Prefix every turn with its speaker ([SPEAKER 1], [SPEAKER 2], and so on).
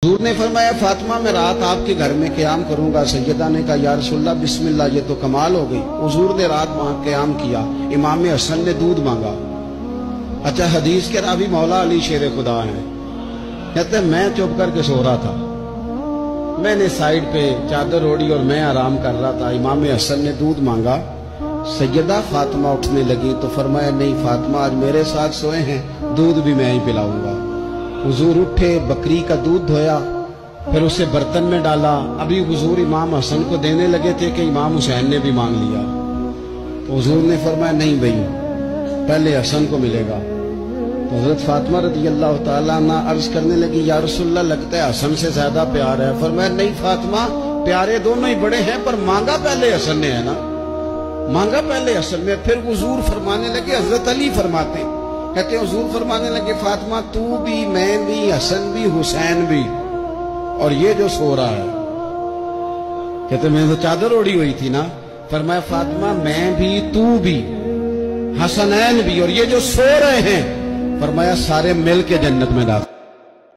[SPEAKER 1] حضور نے فرمایا فاطمہ میں رات آپ کے گھر میں قیام کروں گا۔ سیدہ نے کہا یا رسول اللہ بسم اللہ، یہ تو کمال ہو گئی۔ حضور نے رات وہاں قیام کیا، امام حسن نے دودھ مانگا۔ اچھا حدیث کے راوی مولا علی شیر خدا ہیں، کہتے ہیں میں چپ کر کے سو رہا تھا، میں نے سائیڈ پہ چادر اوڑھی اور میں آرام کر رہا تھا۔ امام حسن نے دودھ مانگا، سیدہ فاطمہ اٹھنے لگی تو فرمایا نہیں فاطمہ آج میرے ساتھ سوئے ہیں، دودھ بھی میں ہی پلاؤں گا۔ حضور اٹھے، بکری کا دودھ دھویا، پھر اسے برتن میں ڈالا۔ ابھی حضور امام حسن کو دینے لگے تھے کہ امام حسین نے بھی مانگ لیا، تو حضور نے فرمایا نہیں بھائی پہلے حسن کو ملے گا۔ تو حضرت فاطمہ رضی اللہ تعالیٰ عنہ عرض کرنے لگی یا رسول اللہ لگتا ہے حسن سے زیادہ پیار ہے۔ فرمایا نہیں فاطمہ، پیارے دونوں ہی بڑے ہیں، پر مانگا پہلے حسن نے ہے نا، مانگا پہلے حسن نے۔ پھر حضور فرمانے لگے، حضرت علی فرماتے ہیں، کہتے ہیں حضور فرمانے لگے فاطمہ تو بھی، میں بھی، حسن بھی، حسین بھی، اور یہ جو سو رہا ہے، کہتے میں تو چادر اوڑھی ہوئی تھی نا۔ فرمایا فاطمہ میں بھی، تو بھی، حسنین بھی، اور یہ جو سو رہے ہیں، فرمایا سارے مل کے جنت میں داخل۔